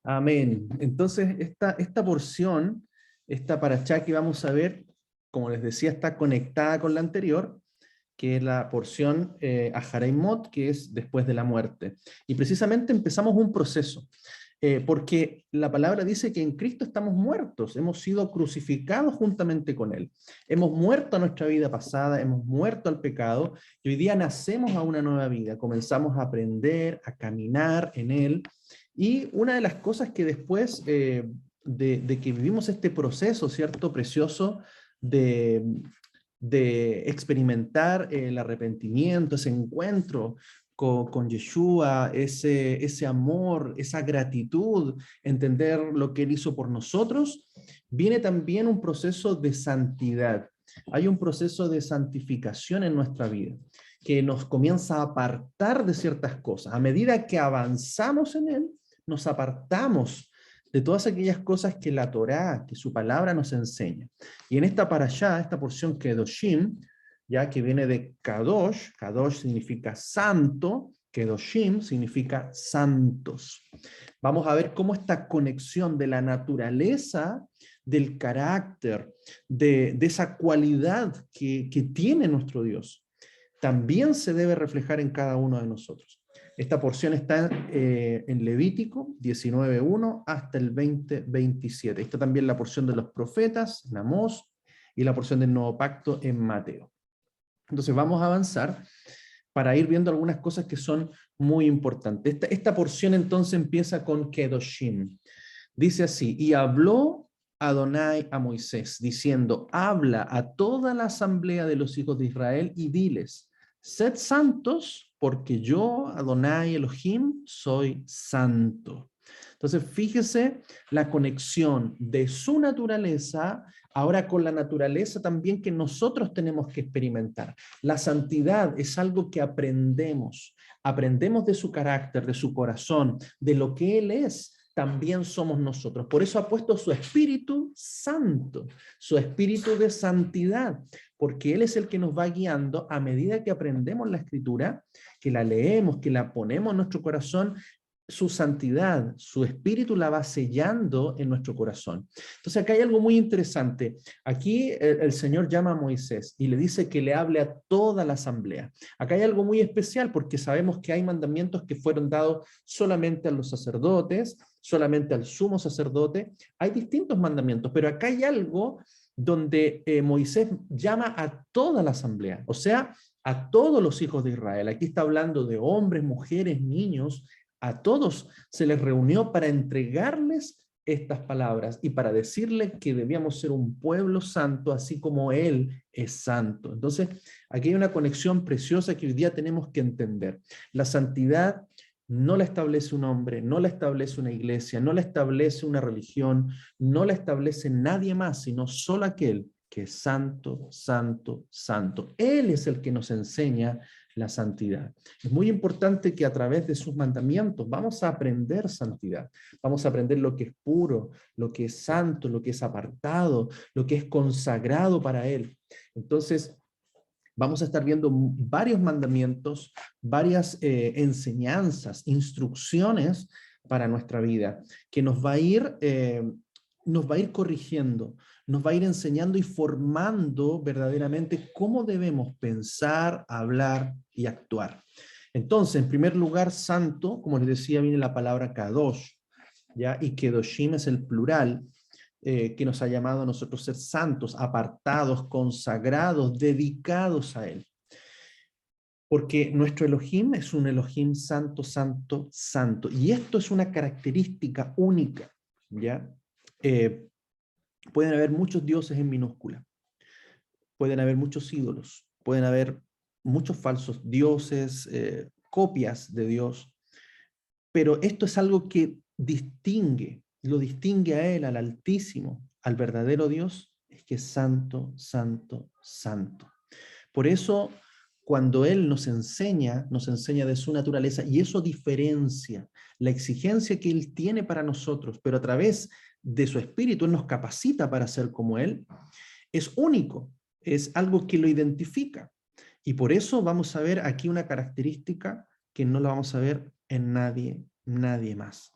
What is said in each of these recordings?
Amén. Entonces, esta porción, esta parashá que vamos a ver, como les decía, está conectada con la anterior, que es la porción Ahareimot, que es después de la muerte. Y precisamente empezamos un proceso, porque la palabra dice que en Cristo estamos muertos, hemos sido crucificados juntamente con Él. Hemos muerto a nuestra vida pasada, hemos muerto al pecado, y hoy día nacemos a una nueva vida, comenzamos a aprender, a caminar en Él. Y una de las cosas que después de que vivimos este proceso, ¿cierto? Precioso de, de experimentar el arrepentimiento, ese encuentro con Yeshua, ese amor, esa gratitud, entender lo que Él hizo por nosotros, viene también un proceso de santidad. Hay un proceso de santificación en nuestra vida que nos comienza a apartar de ciertas cosas. A medida que avanzamos en Él, nos apartamos de todas aquellas cosas que la Torá, que su palabra nos enseña. Y en esta parashá, esta porción Kedoshim, ya que viene de Kadosh, Kadosh significa santo, Kedoshim significa santos. Vamos a ver cómo esta conexión de la naturaleza, del carácter, de esa cualidad que tiene nuestro Dios, también se debe reflejar en cada uno de nosotros. Esta porción está en Levítico 19:1 hasta el 20:27. Está también la porción de los profetas, en Amós, y la porción del Nuevo Pacto en Mateo. Entonces vamos a avanzar para ir viendo algunas cosas que son muy importantes. Esta porción entonces empieza con Kedoshim. Dice así: y habló Adonai a Moisés, diciendo, habla a toda la asamblea de los hijos de Israel y diles, sed santos, porque yo, Adonai Elohim, soy santo. Entonces, fíjese la conexión de su naturaleza ahora con la naturaleza también que nosotros tenemos que experimentar. La santidad es algo que aprendemos. Aprendemos de su carácter, de su corazón, de lo que Él es. También somos nosotros. Por eso ha puesto su Espíritu Santo, su Espíritu de santidad, porque Él es el que nos va guiando a medida que aprendemos la Escritura, que la leemos, que la ponemos en nuestro corazón. Su santidad, su espíritu la va sellando en nuestro corazón. Entonces acá hay algo muy interesante. Aquí el Señor llama a Moisés y le dice que le hable a toda la asamblea. Acá hay algo muy especial porque sabemos que hay mandamientos que fueron dados solamente a los sacerdotes, solamente al sumo sacerdote. Hay distintos mandamientos, pero acá hay algo donde Moisés llama a toda la asamblea, o sea, a todos los hijos de Israel. Aquí está hablando de hombres, mujeres, niños. A todos se les reunió para entregarles estas palabras y para decirles que debíamos ser un pueblo santo, así como Él es santo. Entonces, aquí hay una conexión preciosa que hoy día tenemos que entender. La santidad no la establece un hombre, no la establece una iglesia, no la establece una religión, no la establece nadie más, sino solo aquel que es santo, santo, santo. Él es el que nos enseña la santidad. Es muy importante que a través de sus mandamientos vamos a aprender santidad, vamos a aprender lo que es puro, lo que es santo, lo que es apartado, lo que es consagrado para Él. Entonces, vamos a estar viendo varios mandamientos, varias enseñanzas, instrucciones para nuestra vida, que nos va a ir corrigiendo, nos va a ir enseñando y formando verdaderamente cómo debemos pensar, hablar y actuar. Entonces, en primer lugar, santo, como les decía, viene la palabra kadosh, ¿ya? Y kedoshim es el plural, que nos ha llamado a nosotros ser santos, apartados, consagrados, dedicados a Él. Porque nuestro Elohim es un Elohim santo, santo, santo. Y esto es una característica única, ¿ya? Pueden haber muchos dioses en minúscula, pueden haber muchos ídolos, pueden haber muchos falsos dioses, copias de Dios, pero esto es algo que lo distingue a Él, al Altísimo, al verdadero Dios, es que es santo, santo, santo. Por eso, cuando Él nos enseña de su naturaleza, y eso diferencia la exigencia que Él tiene para nosotros, pero a través de su Espíritu Él nos capacita para ser como Él, es único, es algo que lo identifica. Y por eso vamos a ver aquí una característica que no la vamos a ver en nadie más.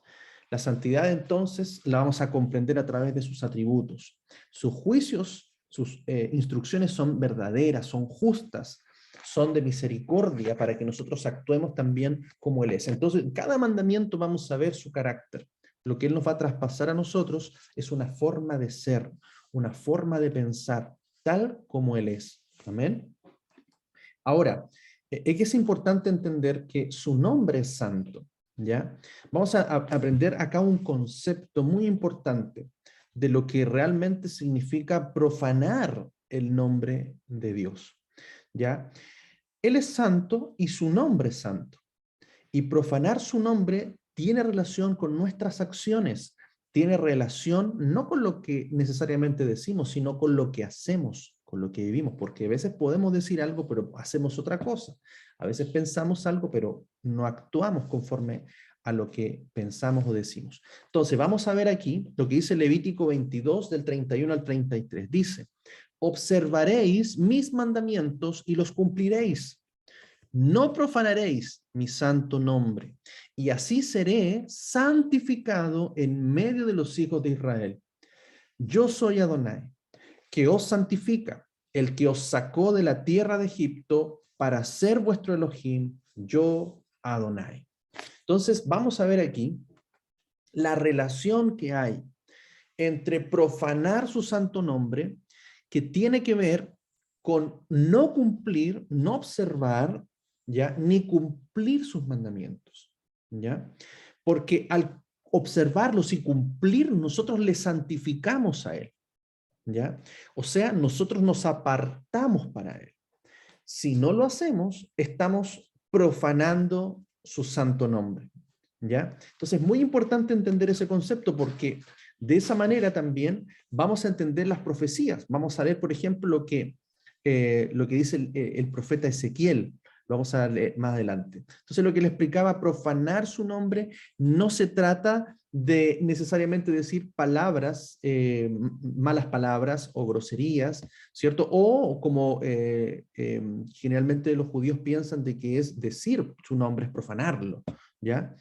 La santidad entonces la vamos a comprender a través de sus atributos. Sus juicios, sus instrucciones son verdaderas, son justas, son de misericordia para que nosotros actuemos también como Él es. Entonces, en cada mandamiento vamos a ver su carácter. Lo que Él nos va a traspasar a nosotros es una forma de ser, una forma de pensar, tal como Él es. Amén. Ahora, es que es importante entender que su nombre es santo, ¿ya? Vamos a aprender acá un concepto muy importante de lo que realmente significa profanar el nombre de Dios, ¿ya? Él es santo y su nombre es santo. Y profanar su nombre tiene relación con nuestras acciones, tiene relación no con lo que necesariamente decimos, sino con lo que hacemos, con lo que vivimos, porque a veces podemos decir algo, pero hacemos otra cosa. A veces pensamos algo, pero no actuamos conforme a lo que pensamos o decimos. Entonces, vamos a ver aquí lo que dice Levítico 22, del 31 al 33. Dice, observaréis mis mandamientos y los cumpliréis. No profanaréis mi santo nombre, y así seré santificado en medio de los hijos de Israel. Yo soy Adonai, que os santifica, el que os sacó de la tierra de Egipto para ser vuestro Elohim, yo Adonai. Entonces, vamos a ver aquí la relación que hay entre profanar su santo nombre, que tiene que ver con no cumplir, no observar, ¿ya? Ni cumplir sus mandamientos, ¿ya? Porque al observarlos y cumplir, nosotros le santificamos a Él, ¿ya? O sea, nosotros nos apartamos para Él. Si no lo hacemos, estamos profanando su santo nombre, ¿ya? Entonces, es muy importante entender ese concepto porque de esa manera también vamos a entender las profecías. Vamos a leer, por ejemplo, lo que dice el profeta Ezequiel. Lo vamos a leer más adelante. Entonces, lo que le explicaba, profanar su nombre, no se trata de necesariamente decir palabras, malas palabras o groserías, ¿cierto? O como generalmente los judíos piensan de que es decir su nombre, es profanarlo, ¿ya?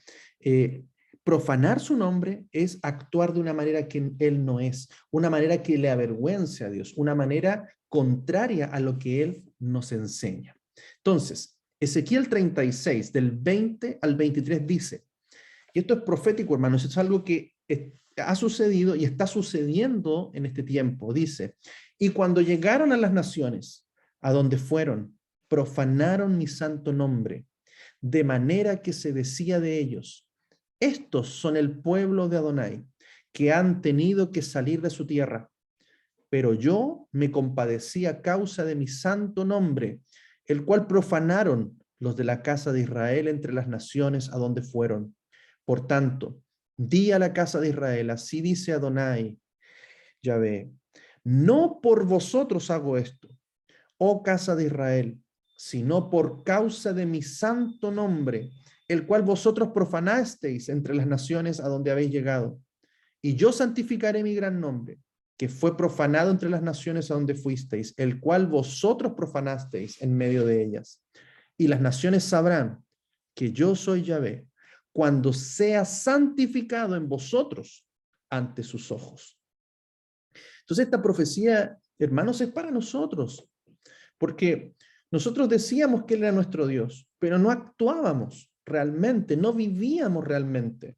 Profanar su nombre es actuar de una manera que Él no es, una manera que le avergüence a Dios, una manera contraria a lo que Él nos enseña. Entonces, Ezequiel 36, del 20 al 23 dice, y esto es profético, hermanos, es algo que ha sucedido y está sucediendo en este tiempo, dice, y cuando llegaron a las naciones, a donde fueron, profanaron mi santo nombre, de manera que se decía de ellos, estos son el pueblo de Adonai, que han tenido que salir de su tierra. Pero yo me compadecí a causa de mi santo nombre, el cual profanaron los de la casa de Israel entre las naciones a donde fueron. Por tanto, di a la casa de Israel, así dice Adonai, Yahvé, no por vosotros hago esto, oh casa de Israel, sino por causa de mi santo nombre, el cual vosotros profanasteis entre las naciones a donde habéis llegado. Y yo santificaré mi gran nombre, que fue profanado entre las naciones a donde fuisteis, el cual vosotros profanasteis en medio de ellas. Y las naciones sabrán que yo soy Yahvé, cuando sea santificado en vosotros ante sus ojos. Entonces esta profecía, hermanos, es para nosotros, porque nosotros decíamos que Él era nuestro Dios, pero no actuábamos realmente, no vivíamos realmente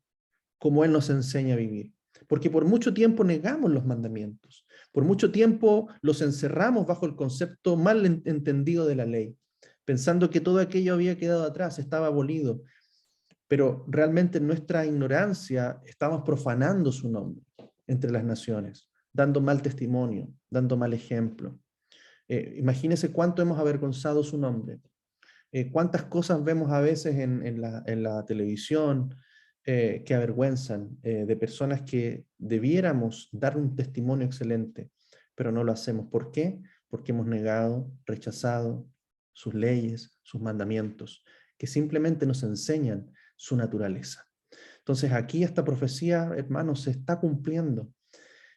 como Él nos enseña a vivir. Porque por mucho tiempo negamos los mandamientos, por mucho tiempo los encerramos bajo el concepto mal entendido de la ley, pensando que todo aquello había quedado atrás, estaba abolido, pero realmente en nuestra ignorancia estamos profanando su nombre entre las naciones, dando mal testimonio, dando mal ejemplo. Imagínense cuánto hemos avergonzado su nombre, cuántas cosas vemos a veces en la televisión que avergüenzan de personas que debiéramos dar un testimonio excelente, pero no lo hacemos. ¿Por qué? Porque hemos negado, rechazado sus leyes, sus mandamientos, que simplemente nos enseñan su naturaleza. Entonces aquí esta profecía, hermanos, se está cumpliendo,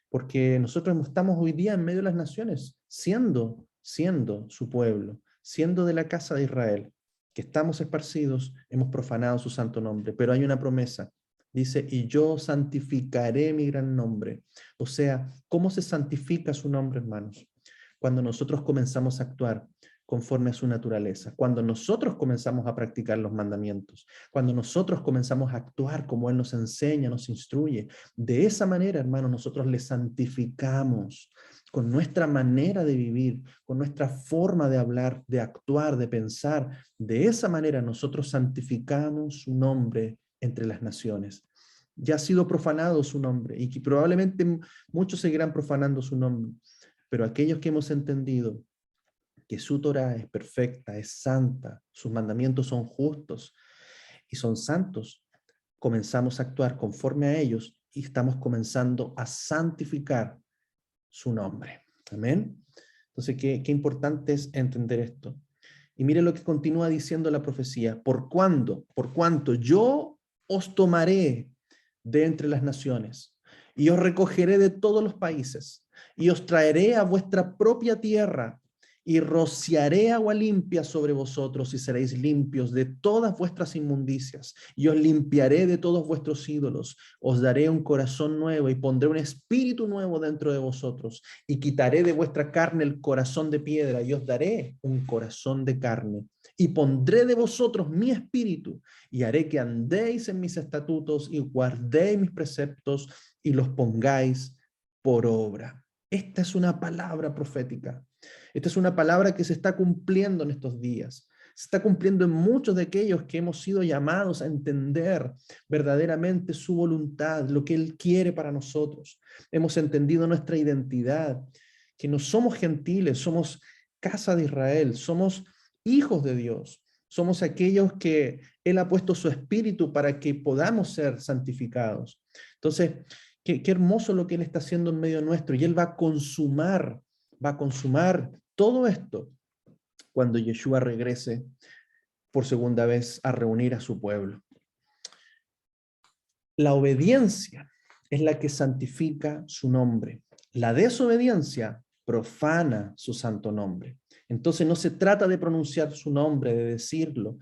porque nosotros estamos hoy día en medio de las naciones, siendo su pueblo, siendo de la casa de Israel, que estamos esparcidos, hemos profanado su santo nombre, pero hay una promesa, Dice, y yo santificaré mi gran nombre. O sea, ¿cómo se santifica su nombre, hermanos? Cuando nosotros comenzamos a actuar conforme a su naturaleza, cuando nosotros comenzamos a practicar los mandamientos, cuando nosotros comenzamos a actuar como Él nos enseña, nos instruye. De esa manera, hermanos, nosotros le santificamos con nuestra manera de vivir, con nuestra forma de hablar, de actuar, de pensar. De esa manera nosotros santificamos su nombre entre las naciones. Ya ha sido profanado su nombre y que probablemente muchos seguirán profanando su nombre, pero aquellos que hemos entendido que su Torá es perfecta, es santa, sus mandamientos son justos y son santos, comenzamos a actuar conforme a ellos y estamos comenzando a santificar su nombre. Amén. Entonces, qué importante es entender esto. Y mire lo que continúa diciendo la profecía. Por cuanto yo os tomaré de entre las naciones y os recogeré de todos los países y os traeré a vuestra propia tierra y rociaré agua limpia sobre vosotros y seréis limpios de todas vuestras inmundicias y os limpiaré de todos vuestros ídolos, os daré un corazón nuevo y pondré un espíritu nuevo dentro de vosotros y quitaré de vuestra carne el corazón de piedra y os daré un corazón de carne y pondré de vosotros mi espíritu y haré que andéis en mis estatutos y guardéis mis preceptos y los pongáis por obra. Esta es una palabra profética. Esta es una palabra que se está cumpliendo en estos días. Se está cumpliendo en muchos de aquellos que hemos sido llamados a entender verdaderamente su voluntad, lo que Él quiere para nosotros. Hemos entendido nuestra identidad, que no somos gentiles, somos casa de Israel, somos hijos de Dios, somos aquellos que Él ha puesto su espíritu para que podamos ser santificados. Entonces, qué hermoso lo que Él está haciendo en medio nuestro, y Él va a consumar todo esto cuando Yeshua regrese por segunda vez a reunir a su pueblo. La obediencia es la que santifica su nombre. La desobediencia profana su santo nombre. Entonces no se trata de pronunciar su nombre, de decirlo.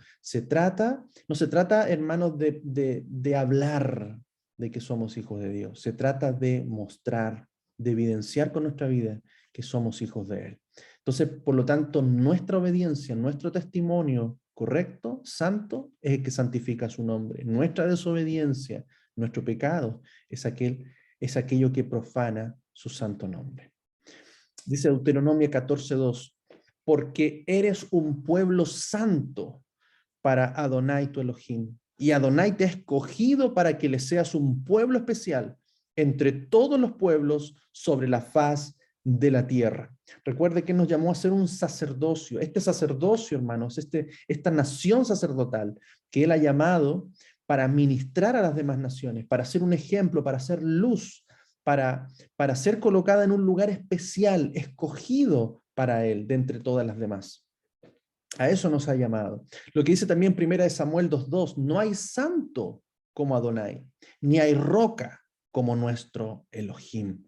No se trata, hermanos, de hablar de que somos hijos de Dios. Se trata de mostrar, de evidenciar con nuestra vida que somos hijos de Él. Entonces, por lo tanto, nuestra obediencia, nuestro testimonio correcto, santo, es el que santifica su nombre. Nuestra desobediencia, nuestro pecado, es aquello que profana su santo nombre. Dice Deuteronomio 14:2, porque eres un pueblo santo para Adonai tu Elohim, y Adonai te ha escogido para que le seas un pueblo especial entre todos los pueblos sobre la faz de la tierra. Recuerde que nos llamó a ser un sacerdocio. Este sacerdocio, hermanos, esta nación sacerdotal que Él ha llamado para ministrar a las demás naciones, para ser un ejemplo, para ser luz, para ser colocada en un lugar especial, escogido para Él, de entre todas las demás. A eso nos ha llamado. Lo que dice también 1 Samuel 2:2, no hay santo como Adonai, ni hay roca como nuestro Elohim.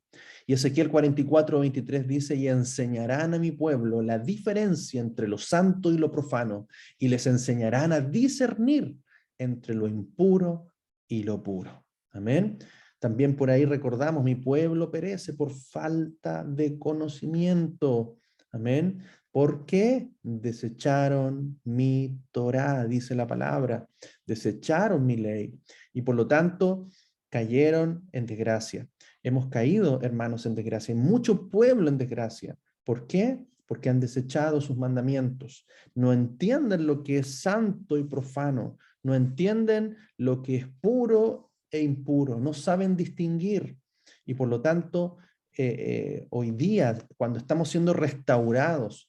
Y Ezequiel 44:23 dice, y enseñarán a mi pueblo la diferencia entre lo santo y lo profano, y les enseñarán a discernir entre lo impuro y lo puro. Amén. También por ahí recordamos, mi pueblo perece por falta de conocimiento. Amén. ¿Por qué? Desecharon mi Torá, dice la palabra. Desecharon mi ley. Y por lo tanto, cayeron en desgracia. Hemos caído, hermanos, en desgracia. Mucho pueblo en desgracia. ¿Por qué? Porque han desechado sus mandamientos. No entienden lo que es santo y profano. No entienden lo que es puro e impuro. No saben distinguir. Y por lo tanto, hoy día, cuando estamos siendo restaurados,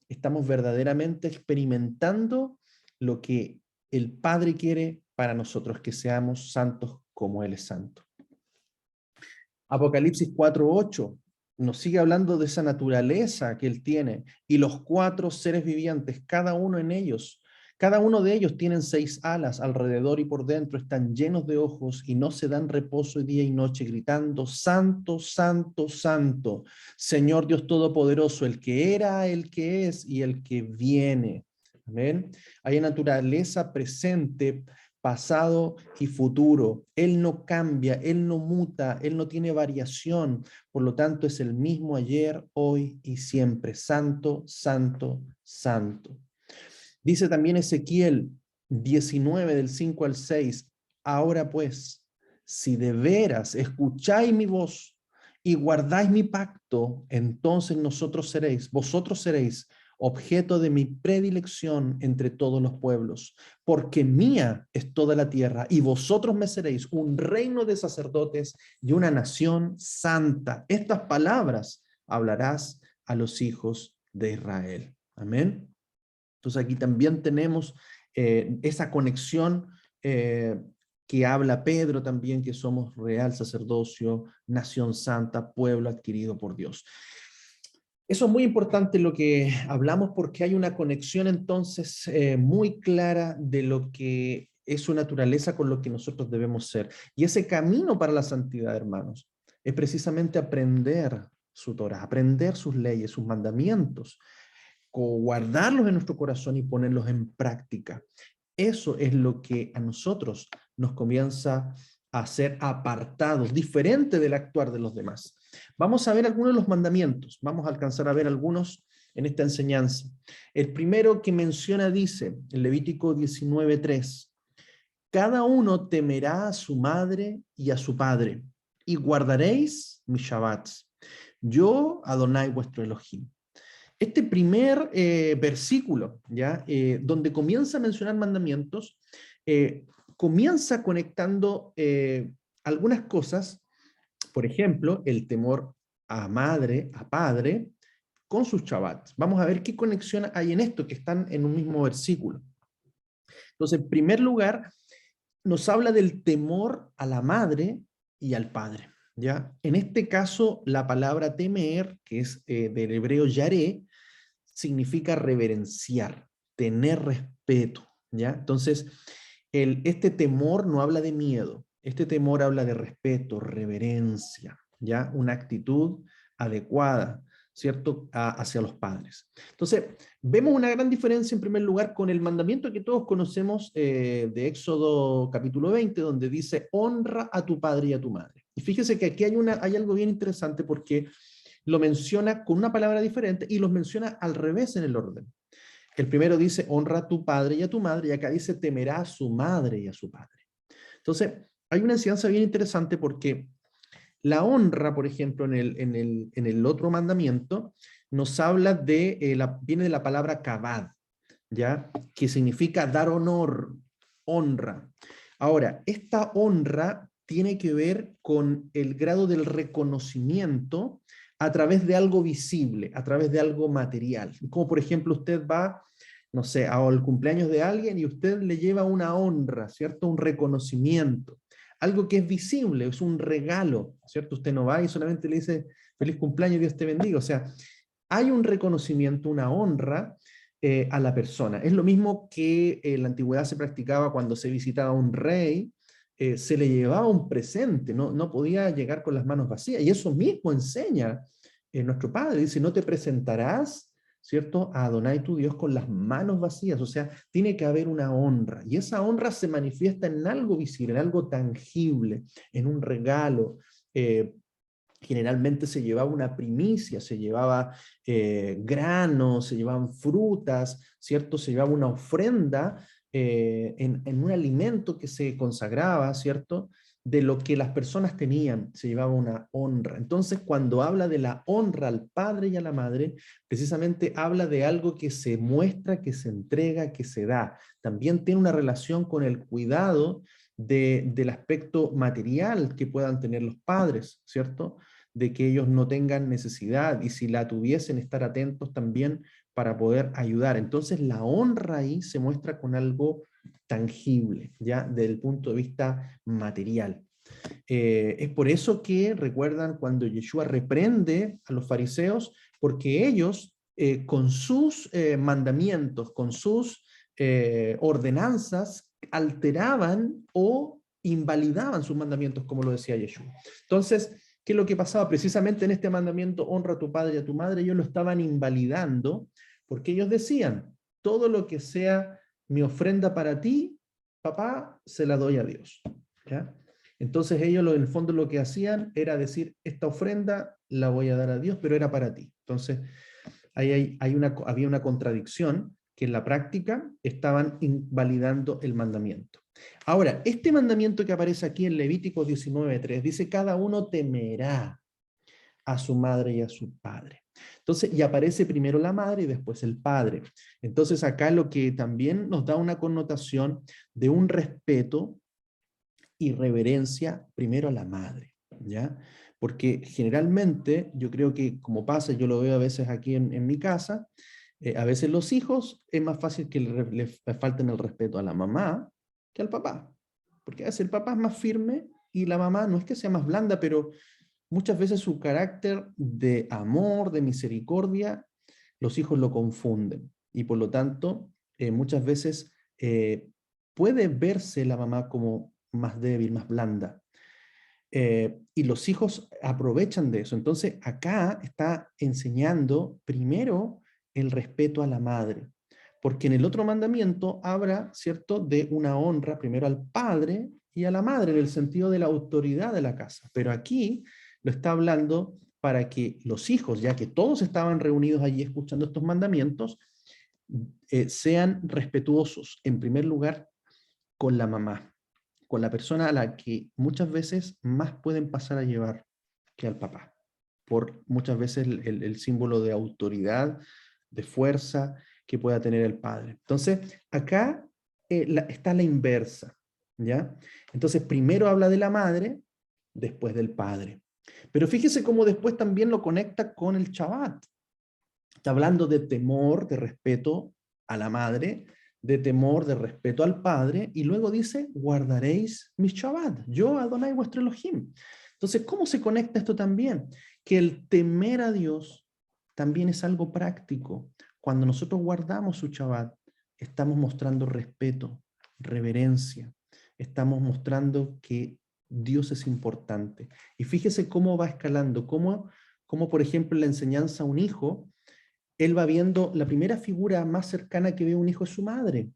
estamos verdaderamente experimentando lo que el Padre quiere para nosotros, que seamos santos como Él es santo. Apocalipsis 4:8 nos sigue hablando de esa naturaleza que Él tiene, y los 4 seres vivientes, cada uno de ellos tienen 6 alas alrededor y por dentro, están llenos de ojos y no se dan reposo día y noche, gritando, santo, santo, santo, Señor Dios Todopoderoso, el que era, el que es y el que viene. Amén. Hay naturaleza presente pasado y futuro. Él no cambia, Él no muta, Él no tiene variación. Por lo tanto, es el mismo ayer, hoy y siempre. Santo, santo, santo. Dice también Ezequiel 19 del 5 al 6, ahora pues, si de veras escucháis mi voz y guardáis mi pacto, entonces vosotros seréis objeto de mi predilección entre todos los pueblos, porque mía es toda la tierra, y vosotros me seréis un reino de sacerdotes y una nación santa. Estas palabras hablarás a los hijos de Israel. Amén. Entonces aquí también tenemos esa conexión que habla Pedro también, que somos real sacerdocio, nación santa, pueblo adquirido por Dios. Eso es muy importante lo que hablamos, porque hay una conexión entonces muy clara de lo que es su naturaleza con lo que nosotros debemos ser. Y ese camino para la santidad, hermanos, es precisamente aprender su Torah, aprender sus leyes, sus mandamientos, guardarlos en nuestro corazón y ponerlos en práctica. Eso es lo que a nosotros nos comienza a ser apartados, diferente del actuar de los demás. Vamos a ver algunos de los mandamientos, vamos a alcanzar a ver algunos en esta enseñanza. El primero que menciona dice, en Levítico 19:3, cada uno temerá a su madre y a su padre, y guardaréis mis Shabbats. Yo, Adonai, vuestro Elohim. Este primer versículo, ¿ya? Donde comienza a mencionar mandamientos, comienza conectando algunas cosas, por ejemplo, el temor a madre, a padre, con sus Shabbats. Vamos a ver qué conexión hay en esto, que están en un mismo versículo. Entonces, en primer lugar, nos habla del temor a la madre y al padre, ¿ya? En este caso, la palabra temer, que es del hebreo yaré, significa reverenciar, tener respeto, ¿ya? Entonces, este temor no habla de miedo, este temor habla de respeto, reverencia, ¿ya? Una actitud adecuada, ¿cierto? Hacia los padres. Entonces, vemos una gran diferencia en primer lugar con el mandamiento que todos conocemos de Éxodo capítulo 20, donde dice, honra a tu padre y a tu madre. Y fíjese que aquí hay algo bien interesante, porque lo menciona con una palabra diferente y los menciona al revés en el orden. El primero dice, honra a tu padre y a tu madre, y acá dice, temerá a su madre y a su padre. Entonces, hay una enseñanza bien interesante, porque la honra, por ejemplo, en el otro mandamiento, nos habla viene de la palabra kabad, ¿ya? Que significa dar honor, honra. Ahora, esta honra tiene que ver con el grado del reconocimiento a través de algo visible, a través de algo material. Como por ejemplo, usted va, no sé, al cumpleaños de alguien y usted le lleva una honra, ¿cierto? Un reconocimiento. Algo que es visible, es un regalo, ¿cierto? Usted no va y solamente le dice, feliz cumpleaños, Dios te bendiga. O sea, hay un reconocimiento, una honra a la persona. Es lo mismo que en la antigüedad se practicaba cuando se visitaba a un rey, se le llevaba un presente, no podía llegar con las manos vacías. Y eso mismo enseña nuestro Padre. Dice, no te presentarás, ¿cierto?, a Adonai tu Dios con las manos vacías. O sea, tiene que haber una honra. Y esa honra se manifiesta en algo visible, en algo tangible, en un regalo. Generalmente se llevaba una primicia, se llevaba granos, se llevaban frutas, ¿cierto? Se llevaba una ofrenda en un alimento que se consagraba, ¿cierto? De lo que las personas tenían, se llevaba una honra. Entonces, cuando habla de la honra al padre y a la madre, precisamente habla de algo que se muestra, que se entrega, que se da. También tiene una relación con el cuidado del aspecto material que puedan tener los padres, ¿cierto? De que ellos no tengan necesidad, y si la tuviesen, estar atentos también para poder ayudar. Entonces la honra ahí se muestra con algo tangible, ya desde el punto de vista material. Es por eso que recuerdan cuando Yeshua reprende a los fariseos, porque ellos con sus mandamientos, con sus ordenanzas, alteraban o invalidaban sus mandamientos, como lo decía Yeshua. Entonces, ¿qué es lo que pasaba? Precisamente en este mandamiento, honra a tu padre y a tu madre, ellos lo estaban invalidando, porque ellos decían, todo lo que sea mi ofrenda para ti, papá, se la doy a Dios. ¿Ya? Entonces ellos en el fondo lo que hacían era decir, esta ofrenda la voy a dar a Dios, pero era para ti. Entonces había una contradicción que en la práctica estaban invalidando el mandamiento. Ahora, este mandamiento que aparece aquí en Levítico 19:3 dice, cada uno temerá a su madre y a su padre. Entonces, y aparece primero la madre y después el padre. Entonces, acá lo que también nos da una connotación de un respeto y reverencia primero a la madre, ¿ya? Porque generalmente, yo creo que como pasa, yo lo veo a veces aquí en mi casa, a veces los hijos es más fácil que le falten el respeto a la mamá que al papá. Porque a veces el papá es más firme y la mamá no es que sea más blanda, pero muchas veces su carácter de amor, de misericordia, los hijos lo confunden. Y por lo tanto, muchas veces puede verse la mamá como más débil, más blanda. Y los hijos aprovechan de eso. Entonces, acá está enseñando primero el respeto a la madre. Porque en el otro mandamiento habla, ¿cierto?, de una honra primero al padre y a la madre, en el sentido de la autoridad de la casa. Pero aquí lo está hablando para que los hijos, ya que todos estaban reunidos allí escuchando estos mandamientos, sean respetuosos, en primer lugar, con la mamá, con la persona a la que muchas veces más pueden pasar a llevar que al papá, por muchas veces el símbolo de autoridad, de fuerza que pueda tener el padre. Entonces, acá está la inversa, ¿ya? Entonces, primero habla de la madre, después del padre. Pero fíjese cómo después también lo conecta con el Shabbat. Está hablando de temor, de respeto a la madre, de temor, de respeto al padre, y luego dice, guardaréis mis Shabbat, yo Adonai vuestro Elohim. Entonces, ¿cómo se conecta esto también? Que el temer a Dios también es algo práctico. Cuando nosotros guardamos su Shabbat, estamos mostrando respeto, reverencia, estamos mostrando que Dios es importante. Y fíjese cómo va escalando, cómo por ejemplo, en la enseñanza a un hijo, él va viendo la primera figura más cercana que ve un hijo es su madre.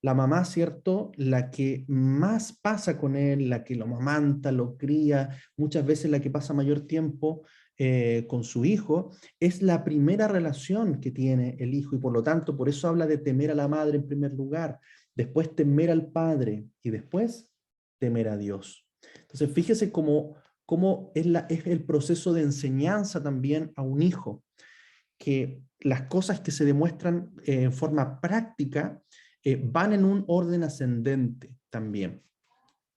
La mamá, ¿cierto? La que más pasa con él, la que lo amamanta, lo cría, muchas veces la que pasa mayor tiempo con su hijo, es la primera relación que tiene el hijo y por lo tanto, por eso habla de temer a la madre en primer lugar, después temer al padre y después temer a Dios. Entonces, fíjese cómo es el proceso de enseñanza también a un hijo que las cosas que se demuestran en forma práctica van en un orden ascendente también.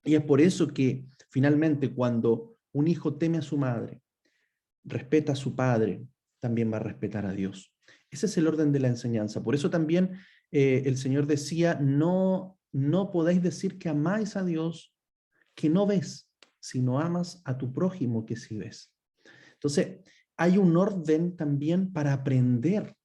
Y es por eso que finalmente cuando un hijo teme a su madre, respeta a su padre, también va a respetar a Dios. Ese es el orden de la enseñanza. Por eso también el Señor decía, no podéis decir que amáis a Dios que no ves, sino amas a tu prójimo que sí ves. Entonces, hay un orden también para aprender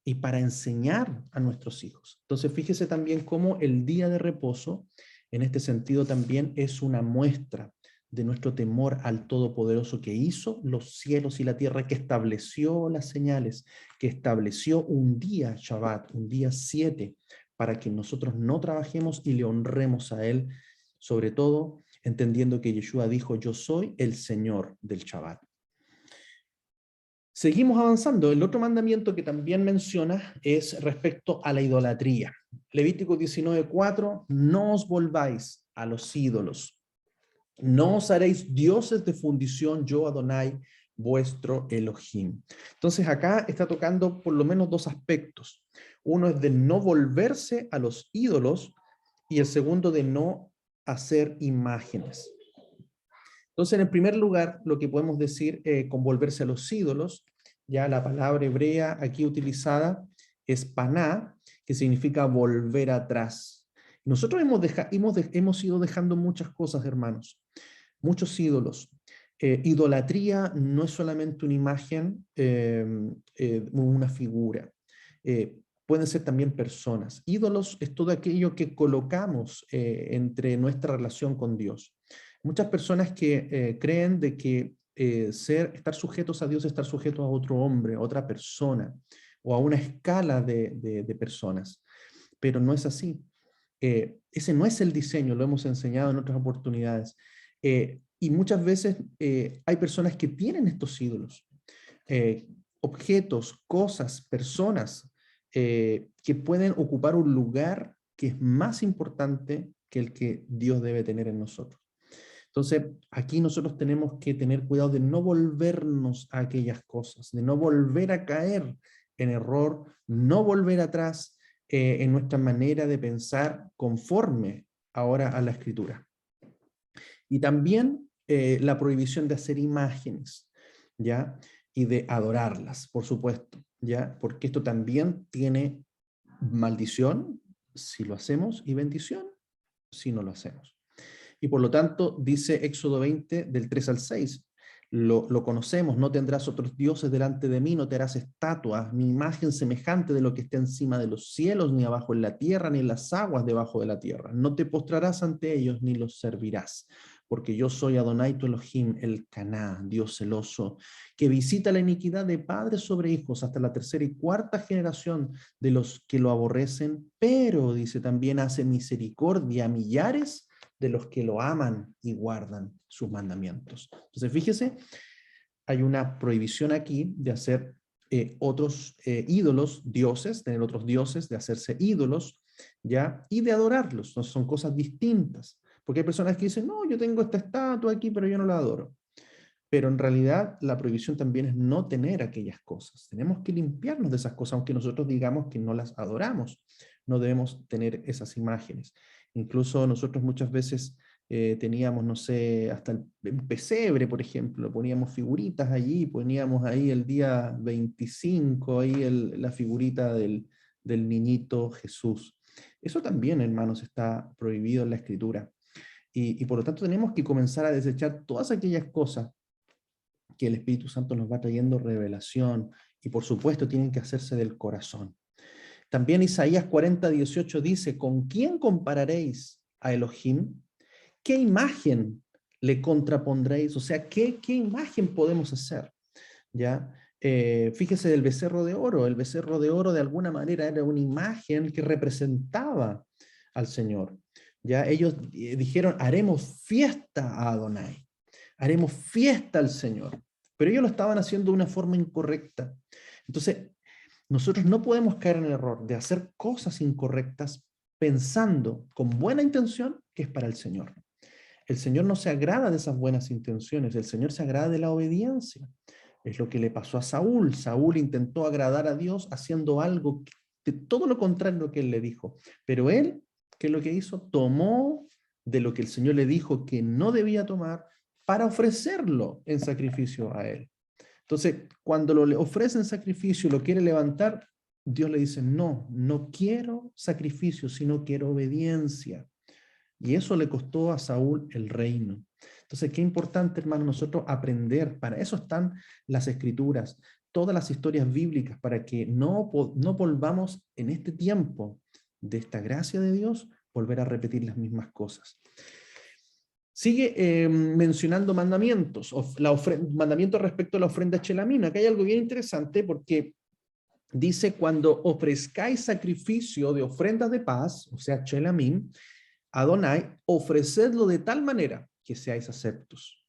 y para enseñar a nuestros hijos. Entonces, fíjese también cómo el día de reposo, en este sentido, también es una muestra de nuestro temor al Todopoderoso que hizo los cielos y la tierra, que estableció las señales, que estableció un día Shabbat, un día 7, para que nosotros no trabajemos y le honremos a Él, sobre todo entendiendo que Yeshua dijo, yo soy el Señor del Shabbat. Seguimos avanzando. El otro mandamiento que también menciona es respecto a la idolatría. Levítico 19:4, no os volváis a los ídolos. No os haréis dioses de fundición, yo Adonai, vuestro Elohim. Entonces acá está tocando por lo menos dos aspectos. Uno es de no volverse a los ídolos y el segundo de no hacer imágenes. Entonces, en el primer lugar, lo que podemos decir con volverse a los ídolos, ya la palabra hebrea aquí utilizada es paná, que significa volver atrás. Nosotros hemos ido dejando muchas cosas, hermanos, muchos ídolos. Idolatría no es solamente una imagen, una figura. Pueden ser también personas. Ídolos es todo aquello que colocamos entre nuestra relación con Dios. Muchas personas que creen de que estar sujetos a Dios es estar sujetos a otro hombre, a otra persona, o a una escala de personas, pero no es así. Ese no es el diseño, lo hemos enseñado en otras oportunidades. Y muchas veces hay personas que tienen estos ídolos, objetos, cosas, personas, que pueden ocupar un lugar que es más importante que el que Dios debe tener en nosotros. Entonces, aquí nosotros tenemos que tener cuidado de no volvernos a aquellas cosas, de no volver a caer en error, no volver atrás en nuestra manera de pensar conforme ahora a la Escritura. Y también la prohibición de hacer imágenes, ¿ya? Y de adorarlas, por supuesto, ¿ya? Porque esto también tiene maldición si lo hacemos y bendición si no lo hacemos. Y por lo tanto, dice Éxodo 20, del 3 al 6, lo conocemos: no tendrás otros dioses delante de mí, no te harás estatuas, ni imagen semejante de lo que esté encima de los cielos, ni abajo en la tierra, ni en las aguas debajo de la tierra. No te postrarás ante ellos, ni los servirás, porque yo soy Adonai tu Elohim, el Caná, Dios celoso, que visita la iniquidad de padres sobre hijos hasta la tercera y cuarta generación de los que lo aborrecen, pero, dice, también hace misericordia a millares de los que lo aman y guardan sus mandamientos. Entonces, fíjese, hay una prohibición aquí de hacer otros ídolos, dioses, tener otros dioses, de hacerse ídolos, ¿ya? Y de adorarlos. No son cosas distintas. Porque hay personas que dicen, no, yo tengo esta estatua aquí, pero yo no la adoro. Pero en realidad la prohibición también es no tener aquellas cosas. Tenemos que limpiarnos de esas cosas, aunque nosotros digamos que no las adoramos. No debemos tener esas imágenes. Incluso nosotros muchas veces teníamos, no sé, hasta el pesebre, por ejemplo, poníamos figuritas allí, poníamos ahí el día 25, ahí la figurita del niñito Jesús. Eso también, hermanos, está prohibido en la Escritura. Y por lo tanto tenemos que comenzar a desechar todas aquellas cosas que el Espíritu Santo nos va trayendo revelación, y por supuesto tienen que hacerse del corazón. También Isaías 40:18 dice: ¿con quién compararéis a Elohim? ¿Qué imagen le contrapondréis? O sea, ¿qué imagen podemos hacer? ¿Ya? Fíjese del becerro de oro. El becerro de oro de alguna manera era una imagen que representaba al Señor. ¿Ya? Ellos dijeron: haremos fiesta a Adonai, haremos fiesta al Señor. Pero ellos lo estaban haciendo de una forma incorrecta. Entonces, nosotros no podemos caer en el error de hacer cosas incorrectas pensando con buena intención que es para el Señor. El Señor no se agrada de esas buenas intenciones, el Señor se agrada de la obediencia. Es lo que le pasó a Saúl. Saúl intentó agradar a Dios haciendo algo de todo lo contrario a lo que él le dijo. Pero él, ¿qué es lo que hizo? Tomó de lo que el Señor le dijo que no debía tomar para ofrecerlo en sacrificio a él. Entonces, cuando le ofrecen sacrificio y lo quiere levantar, Dios le dice: no, no quiero sacrificio, sino quiero obediencia. Y eso le costó a Saúl el reino. Entonces, qué importante, hermano, nosotros aprender. Para eso están las Escrituras, todas las historias bíblicas, para que no volvamos en este tiempo de esta gracia de Dios, volver a repetir las mismas cosas. Sigue mencionando mandamientos, mandamientos respecto a la ofrenda chelamina. Acá hay algo bien interesante, porque dice: cuando ofrezcáis sacrificio de ofrendas de paz, o sea, chelamín, Adonai, ofrecedlo de tal manera que seáis aceptos.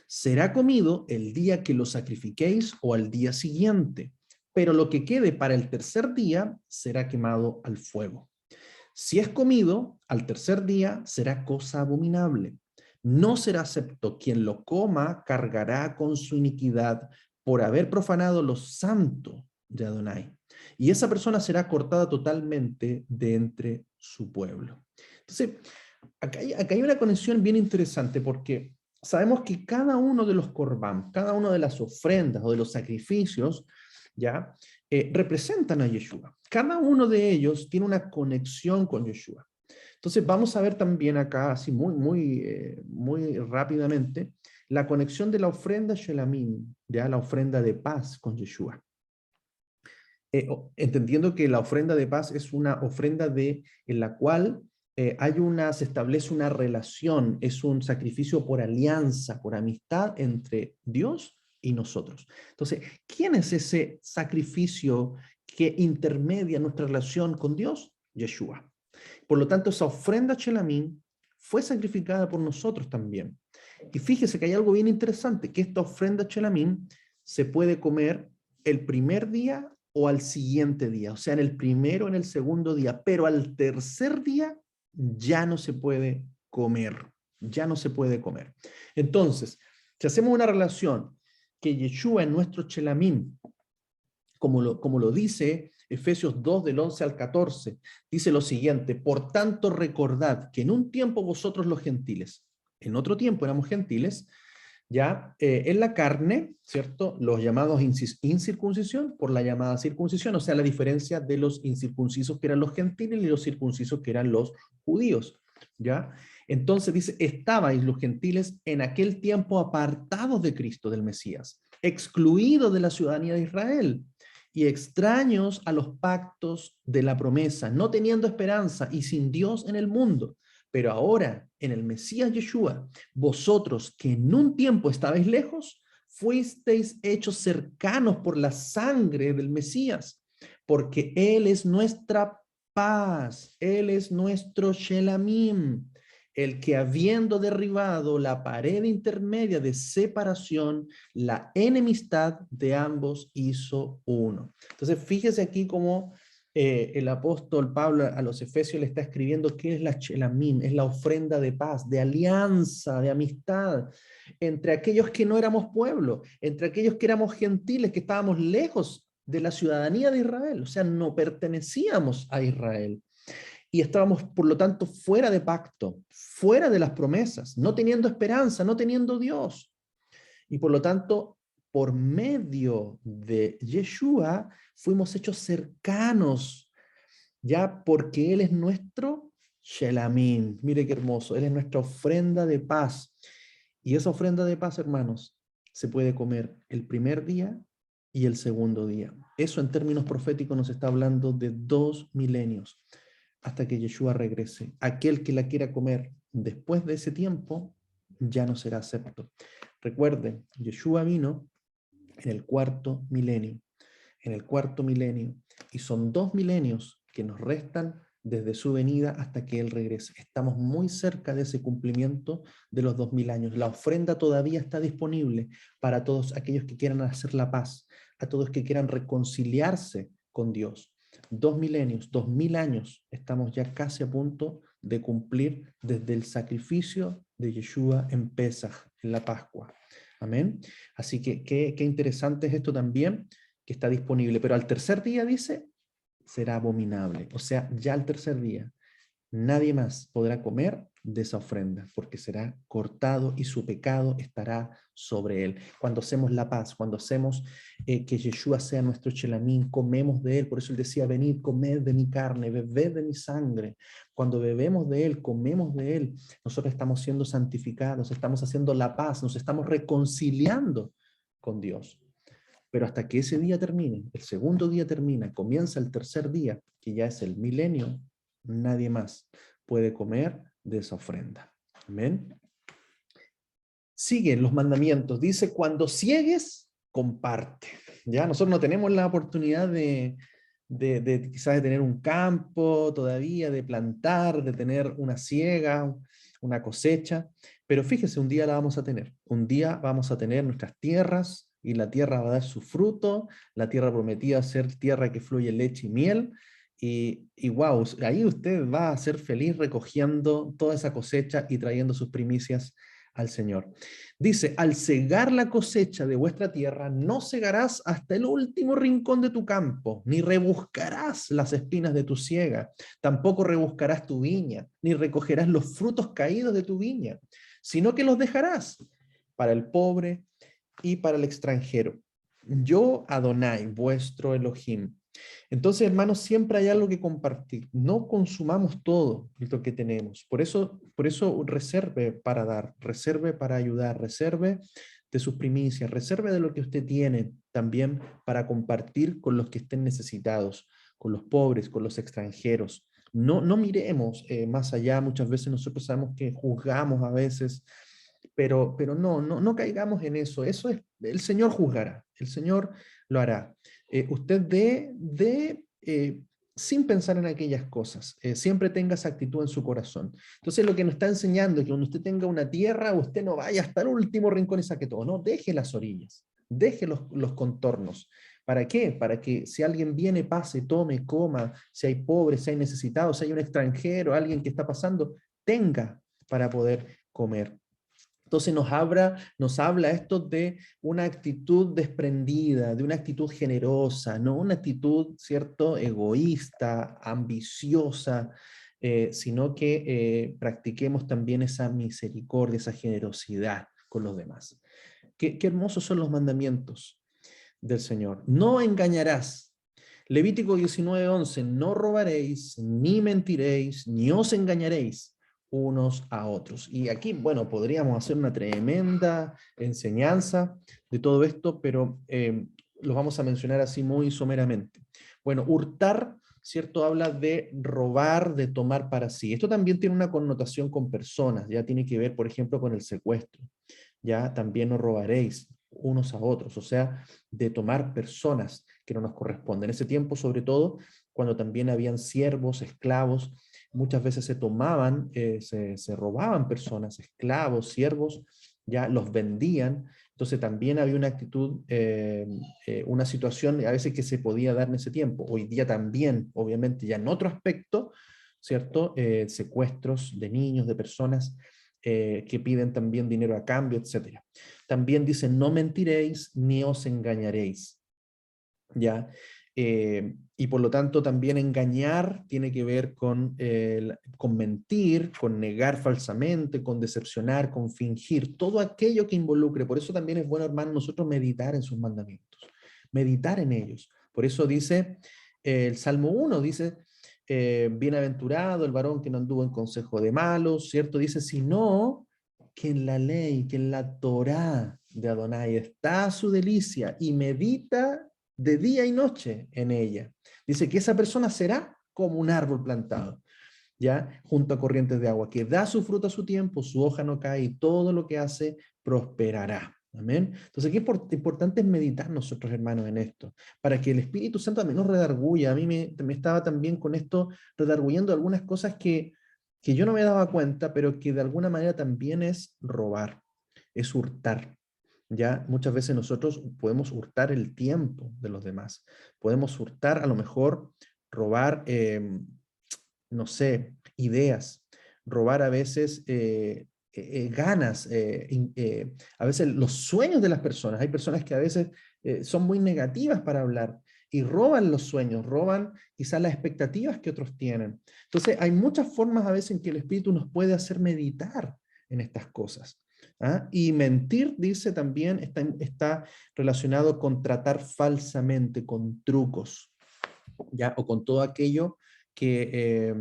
Será comido el día que lo sacrifiquéis o al día siguiente, pero lo que quede para el tercer día será quemado al fuego. Si es comido al tercer día, será cosa abominable. No será acepto. Quien lo coma cargará con su iniquidad por haber profanado lo santo de Adonai. Y esa persona será cortada totalmente de entre su pueblo. Entonces, acá hay una conexión bien interesante, porque sabemos que cada uno de los corbán, cada una de las ofrendas o de los sacrificios, ¿ya? Representan a Yeshua. Cada uno de ellos tiene una conexión con Yeshua. Entonces vamos a ver también acá, así muy rápidamente, la conexión de la ofrenda Shelamim, ¿ya? La ofrenda de paz con Yeshua. Entendiendo que la ofrenda de paz es una ofrenda en la cual se establece una relación, es un sacrificio por alianza, por amistad entre Dios y nosotros. Entonces, ¿quién es ese sacrificio que intermedia nuestra relación con Dios? Yeshua. Por lo tanto, esa ofrenda Shelamim fue sacrificada por nosotros también. Y fíjese que hay algo bien interesante, que esta ofrenda Shelamim se puede comer el primer día o al siguiente día, o sea, en el primero o en el segundo día, pero al tercer día ya no se puede comer, ya no se puede comer. Entonces, si hacemos una relación que Yeshua es nuestro Shelamim, como lo dice Efesios 2 del 11 al 14, dice lo siguiente: por tanto recordad que en un tiempo vosotros los gentiles, en otro tiempo éramos gentiles, ya en la carne, ¿cierto? Los llamados incircuncisión por la llamada circuncisión, o sea, la diferencia de los incircuncisos que eran los gentiles y los circuncisos que eran los judíos, ¿ya? Entonces dice, estabais los gentiles en aquel tiempo apartados de Cristo, del Mesías, excluidos de la ciudadanía de Israel y extraños a los pactos de la promesa, no teniendo esperanza y sin Dios en el mundo. Pero ahora, en el Mesías Yeshua, vosotros que en un tiempo estabais lejos, fuisteis hechos cercanos por la sangre del Mesías, porque Él es nuestra paz, Él es nuestro Shelamim, el que habiendo derribado la pared intermedia de separación, la enemistad de ambos hizo uno. Entonces, fíjese aquí cómo el apóstol Pablo a los Efesios le está escribiendo qué es la Shelamim, es la ofrenda de paz, de alianza, de amistad, entre aquellos que no éramos pueblo, entre aquellos que éramos gentiles, que estábamos lejos de la ciudadanía de Israel, o sea, no pertenecíamos a Israel. Y estábamos, por lo tanto, fuera de pacto, fuera de las promesas, no teniendo esperanza, no teniendo Dios. Y por lo tanto, por medio de Yeshua, fuimos hechos cercanos, ya porque Él es nuestro Shelamim. Mire qué hermoso, Él es nuestra ofrenda de paz. Y esa ofrenda de paz, hermanos, se puede comer el primer día y el segundo día. Eso en términos proféticos nos está hablando de 2 milenios hasta que Yeshua regrese. Aquel que la quiera comer después de ese tiempo ya no será acepto. Recuerden, Yeshua vino en el cuarto milenio, y son 2 milenios que nos restan desde su venida hasta que Él regrese. Estamos muy cerca de ese cumplimiento de los 2000 años. La ofrenda todavía está disponible para todos aquellos que quieran hacer la paz, a todos que quieran reconciliarse con Dios. 2 milenios, 2000 años, estamos ya casi a punto de cumplir desde el sacrificio de Yeshua en Pesaj, en la Pascua. Amén. Así que qué interesante es esto también, que está disponible. Pero al tercer día dice, será abominable. O sea, ya al tercer día, nadie más podrá comer de esa ofrenda, porque será cortado y su pecado estará sobre él. Cuando hacemos la paz, cuando hacemos que Yeshua sea nuestro Shelamim, comemos de él. Por eso él decía, venid, comed de mi carne, bebed de mi sangre. Cuando bebemos de él, comemos de él, nosotros estamos siendo santificados, estamos haciendo la paz, nos estamos reconciliando con Dios. Pero hasta que ese día termine, el segundo día termina, comienza el tercer día, que ya es el milenio, nadie más puede comer de esa ofrenda. Amén. Siguen los mandamientos. Dice, cuando ciegues, comparte. Ya nosotros no tenemos la oportunidad de quizás de tener un campo todavía, de plantar, de tener una siega, una cosecha, pero fíjese, un día la vamos a tener. Un día vamos a tener nuestras tierras, y la tierra va a dar su fruto, la tierra prometida a ser tierra que fluye leche y miel, y wow, ahí usted va a ser feliz recogiendo toda esa cosecha y trayendo sus primicias al Señor. Dice, al cegar la cosecha de vuestra tierra, no cegarás hasta el último rincón de tu campo, ni rebuscarás las espinas de tu siega, tampoco rebuscarás tu viña, ni recogerás los frutos caídos de tu viña, sino que los dejarás para el pobre y para el extranjero. Yo, Adonai, vuestro Elohim. Entonces, hermanos, siempre hay algo que compartir. No consumamos todo lo que tenemos. Por eso reserve para dar, reserve para ayudar, reserve de sus primicias, reserve de lo que usted tiene también para compartir con los que estén necesitados, con los pobres, con los extranjeros. No miremos más allá. Muchas veces nosotros sabemos que juzgamos a veces, pero no caigamos en eso. Eso es, el Señor juzgará, el Señor lo hará. Usted sin pensar en aquellas cosas. Siempre tenga esa actitud en su corazón. Entonces lo que nos está enseñando es que cuando usted tenga una tierra, usted no vaya hasta el último rincón y saque todo, no, deje las orillas, deje los contornos. ¿Para qué? Para que si alguien viene, pase, tome, coma, si hay pobres, si hay necesitados, si hay un extranjero, alguien que está pasando, tenga para poder comer. Entonces nos habla esto de una actitud desprendida, de una actitud generosa, no una actitud, ¿cierto?, egoísta, ambiciosa, sino que practiquemos también esa misericordia, esa generosidad con los demás. Qué hermosos son los mandamientos del Señor. No engañarás. Levítico 19:11, no robaréis, ni mentiréis, ni os engañaréis unos a otros. Y aquí, bueno, podríamos hacer una tremenda enseñanza de todo esto, pero los vamos a mencionar así muy someramente. Bueno, hurtar, ¿cierto? Habla de robar, de tomar para sí. Esto también tiene una connotación con personas, ya tiene que ver, por ejemplo, con el secuestro. Ya también no robaréis unos a otros, o sea, de tomar personas que no nos corresponden. En ese tiempo, sobre todo, cuando también habían siervos, esclavos, muchas veces se tomaban, se robaban personas, esclavos, siervos, ya los vendían. Entonces también había una actitud, una situación a veces que se podía dar en ese tiempo. Hoy día también, obviamente, ya en otro aspecto, ¿cierto? Secuestros de niños, de personas que piden también dinero a cambio, etc. También dice, no mentiréis ni os engañaréis. ¿Ya? Y por lo tanto también engañar tiene que ver con mentir, con negar falsamente, con decepcionar, con fingir, todo aquello que involucre. Por eso también es bueno, hermano, nosotros meditar en sus mandamientos, meditar en ellos. Por eso dice el Salmo 1, dice, bienaventurado el varón que no anduvo en consejo de malos, ¿cierto? Dice, sino que en la ley, que en la Torá de Adonai está su delicia y medita de día y noche en ella. Dice que esa persona será como un árbol plantado, ¿ya? Junto a corrientes de agua, que da su fruto a su tiempo, su hoja no cae y todo lo que hace prosperará. Amén. Entonces, qué importante es meditar nosotros, hermanos, en esto, para que el Espíritu Santo también nos redarguya. A mí me estaba también con esto redarguyendo algunas cosas que yo no me daba cuenta, pero que de alguna manera también es robar, es hurtar. Ya muchas veces nosotros podemos hurtar el tiempo de los demás, podemos hurtar a lo mejor, robar, no sé, ideas, robar a veces ganas, a veces los sueños de las personas. Hay personas que a veces son muy negativas para hablar y roban los sueños, roban quizás las expectativas que otros tienen. Entonces hay muchas formas a veces en que el Espíritu nos puede hacer meditar en estas cosas. ¿Ah? Y mentir, dice también, está relacionado con tratar falsamente, con trucos, ¿ya? O con todo aquello que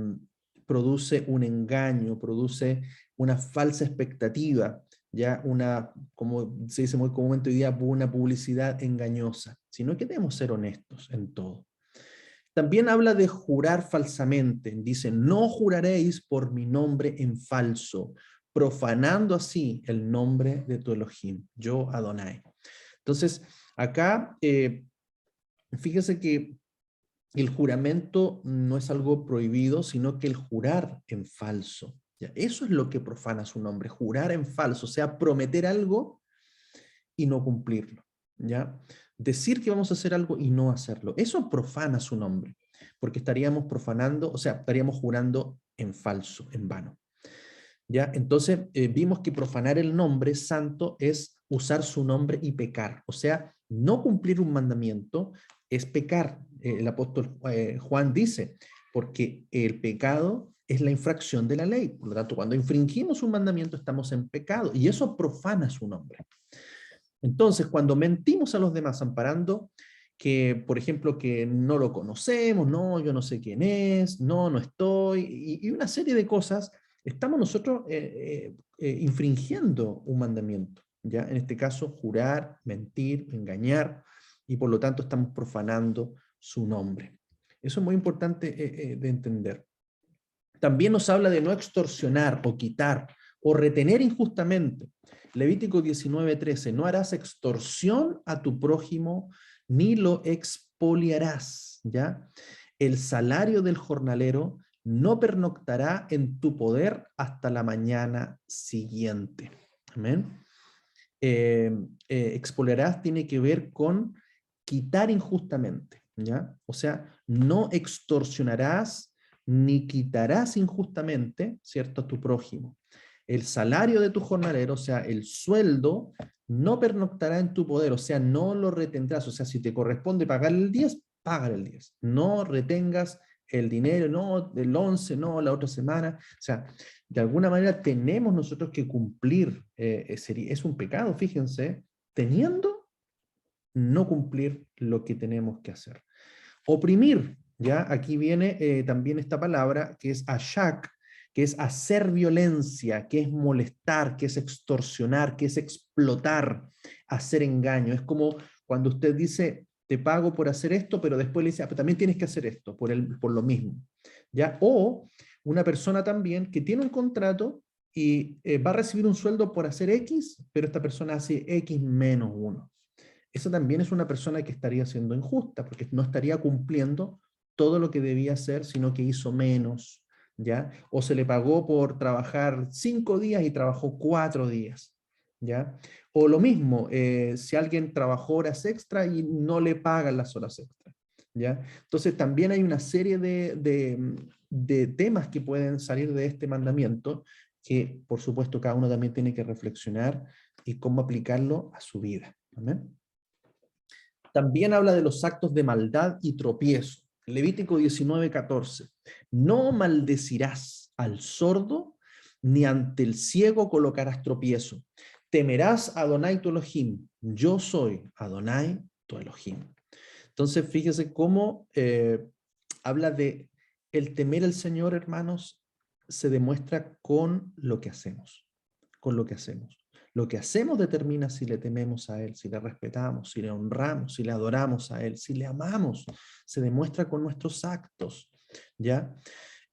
produce un engaño, produce una falsa expectativa, ya una, como se dice muy comúnmente hoy día, una publicidad engañosa, sino que debemos ser honestos en todo. También habla de jurar falsamente. Dice, no juraréis por mi nombre en falso, profanando así el nombre de tu Elohim, yo Adonai. Entonces, acá, fíjese que el juramento no es algo prohibido, sino que el jurar en falso. ¿Ya? Eso es lo que profana su nombre, jurar en falso, o sea, prometer algo y no cumplirlo. ¿Ya? Decir que vamos a hacer algo y no hacerlo. Eso profana su nombre, porque estaríamos profanando, o sea, estaríamos jurando en falso, en vano. ¿Ya? Entonces, vimos que profanar el nombre santo es usar su nombre y pecar. O sea, no cumplir un mandamiento es pecar. El apóstol Juan dice, porque el pecado es la infracción de la ley. Por lo tanto, cuando infringimos un mandamiento estamos en pecado y eso profana su nombre. Entonces, cuando mentimos a los demás amparando que, por ejemplo, que no lo conocemos, no, yo no sé quién es, no, no estoy, y una serie de cosas, estamos nosotros infringiendo un mandamiento, ¿ya? En este caso, jurar, mentir, engañar, y por lo tanto estamos profanando su nombre. Eso es muy importante de entender. También nos habla de no extorsionar o quitar o retener injustamente. Levítico 19:13, no harás extorsión a tu prójimo ni lo expoliarás, ¿ya? el salario del jornalero no pernoctará en tu poder hasta la mañana siguiente. Amén. Expoliarás tiene que ver con quitar injustamente, ¿ya? O sea, no extorsionarás ni quitarás injustamente, ¿cierto?, a tu prójimo. El salario de tu jornalero, o sea, el sueldo, no pernoctará en tu poder, o sea, no lo retendrás. O sea, si te corresponde pagar el 10, págale el 10. No retengas el dinero, no, el 11, no, la otra semana. O sea, de alguna manera tenemos nosotros que cumplir, es un pecado, fíjense, teniendo no cumplir lo que tenemos que hacer. Oprimir, ¿ya? Aquí viene también esta palabra que es ashak, que es hacer violencia, que es molestar, que es extorsionar, que es explotar, hacer engaño. Es como cuando usted dice, te pago por hacer esto, pero después le dice, pero también tienes que hacer esto, por lo mismo. ¿Ya? O una persona también que tiene un contrato y va a recibir un sueldo por hacer X, pero esta persona hace X menos 1. Esa también es una persona que estaría siendo injusta, porque no estaría cumpliendo todo lo que debía hacer, sino que hizo menos, ¿ya? O se le pagó por trabajar 5 días y trabajó 4 días, ¿ya? O lo mismo, si alguien trabajó horas extra y no le pagan las horas extra, ¿ya? Entonces también hay una serie de temas que pueden salir de este mandamiento, que por supuesto cada uno también tiene que reflexionar y cómo aplicarlo a su vida. ¿Amén? También habla de los actos de maldad y tropiezo. Levítico 19:14. No maldecirás al sordo, ni ante el ciego colocarás tropiezo. Temerás a Adonai tu Elohim. Yo soy Adonai tu Elohim. Entonces, fíjese cómo habla de el temer al Señor, hermanos, se demuestra con lo que hacemos. Con lo que hacemos. Lo que hacemos determina si le tememos a Él, si le respetamos, si le honramos, si le adoramos a Él, si le amamos. Se demuestra con nuestros actos, ¿ya?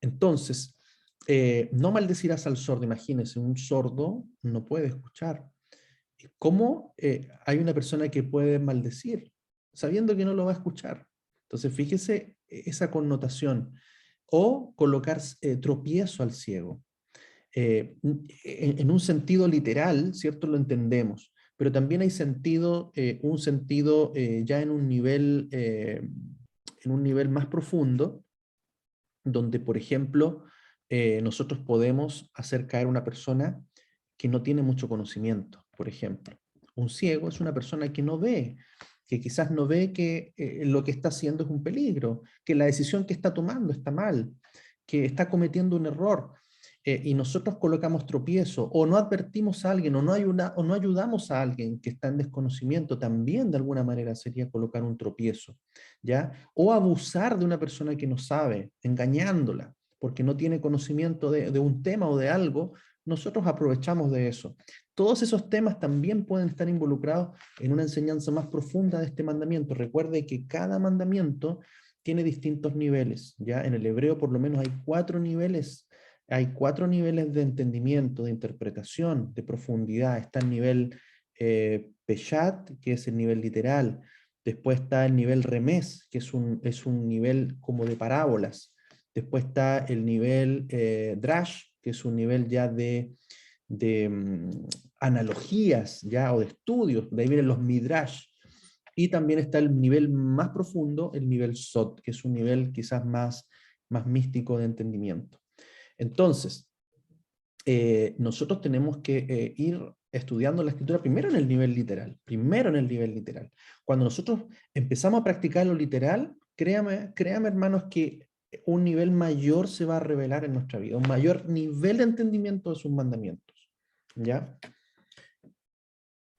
Entonces, no maldecirás al sordo. Imagínense, un sordo no puede escuchar. ¿Cómo hay una persona que puede maldecir sabiendo que no lo va a escuchar? Entonces, fíjese esa connotación. O colocar tropiezo al ciego. En un sentido literal, ¿cierto? Lo entendemos, pero también hay sentido, un sentido ya en un nivel más profundo, donde, por ejemplo, nosotros podemos hacer caer una persona que no tiene mucho conocimiento, por ejemplo. Un ciego es una persona que no ve, que quizás no ve que lo que está haciendo es un peligro, que la decisión que está tomando está mal, que está cometiendo un error. Y nosotros colocamos tropiezo, o no advertimos a alguien, o no ayudamos a alguien que está en desconocimiento, también de alguna manera sería colocar un tropiezo, ¿ya? O abusar de una persona que no sabe, engañándola, porque no tiene conocimiento de un tema o de algo, nosotros aprovechamos de eso. Todos esos temas también pueden estar involucrados en una enseñanza más profunda de este mandamiento. Recuerde que cada mandamiento tiene distintos niveles, ¿ya? En el hebreo por lo menos hay 4 niveles. Hay 4 niveles de entendimiento, de interpretación, de profundidad. Está el nivel Peshat, que es el nivel literal. Después está el nivel Remes, que es un nivel como de parábolas. Después está el nivel Drash, que es un nivel ya de analogías, ya, o de estudios. De ahí vienen los Midrash. Y también está el nivel más profundo, el nivel Sot, que es un nivel quizás más místico de entendimiento. Entonces, nosotros tenemos que ir estudiando la escritura primero en el nivel literal, Cuando nosotros empezamos a practicar lo literal, créame hermanos que un nivel mayor se va a revelar en nuestra vida, un mayor nivel de entendimiento de sus mandamientos, ¿ya?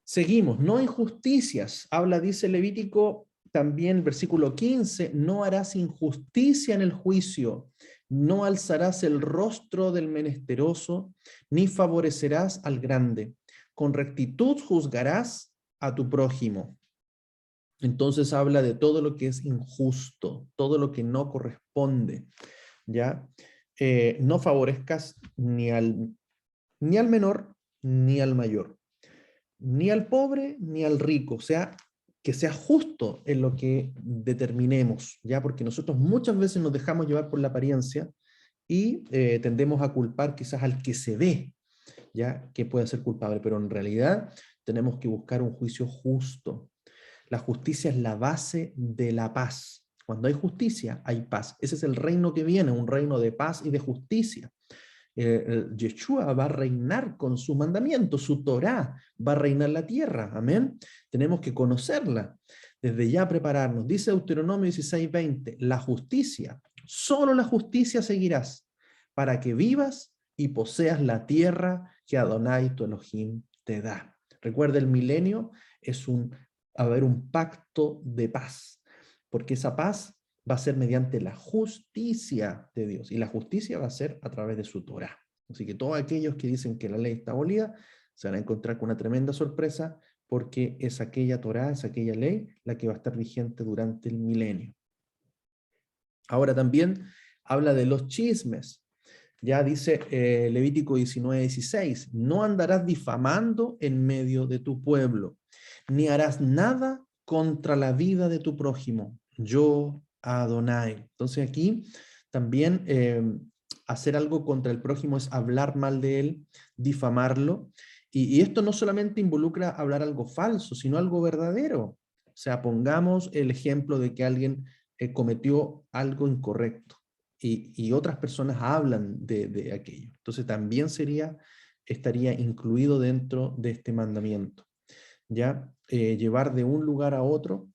Seguimos, no injusticias, dice Levítico también, versículo 15, no harás injusticia en el juicio, no alzarás el rostro del menesteroso, ni favorecerás al grande. Con rectitud juzgarás a tu prójimo. Entonces habla de todo lo que es injusto, todo lo que no corresponde, ¿ya? No favorezcas ni al menor ni al mayor, ni al pobre ni al rico. O sea, que sea justo en lo que determinemos, ¿ya? Porque nosotros muchas veces nos dejamos llevar por la apariencia y tendemos a culpar quizás al que se ve, ¿ya? Que puede ser culpable, pero en realidad tenemos que buscar un juicio justo. La justicia es la base de la paz. Cuando hay justicia, hay paz. Ese es el reino que viene, un reino de paz y de justicia. Yeshua va a reinar con su mandamiento, su Torá va a reinar la tierra, amén. Tenemos que conocerla, desde ya prepararnos. Dice Deuteronomio 16:20, la justicia, solo la justicia seguirás, para que vivas y poseas la tierra que Adonai tu Elohim te da. Recuerda, el milenio es haber un pacto de paz, porque esa paz va a ser mediante la justicia de Dios, y la justicia va a ser a través de su Torá. Así que todos aquellos que dicen que la ley está abolida, se van a encontrar con una tremenda sorpresa, porque es aquella Torá, es aquella ley, la que va a estar vigente durante el milenio. Ahora también habla de los chismes. Ya dice Levítico 19:16, no andarás difamando en medio de tu pueblo, ni harás nada contra la vida de tu prójimo. Yo, Adonai. Entonces aquí también hacer algo contra el prójimo es hablar mal de él, difamarlo. Y esto no solamente involucra hablar algo falso, sino algo verdadero. O sea, pongamos el ejemplo de que alguien cometió algo incorrecto y otras personas hablan de aquello. Entonces también estaría incluido dentro de este mandamiento. ¿Ya? Llevar de un lugar a otro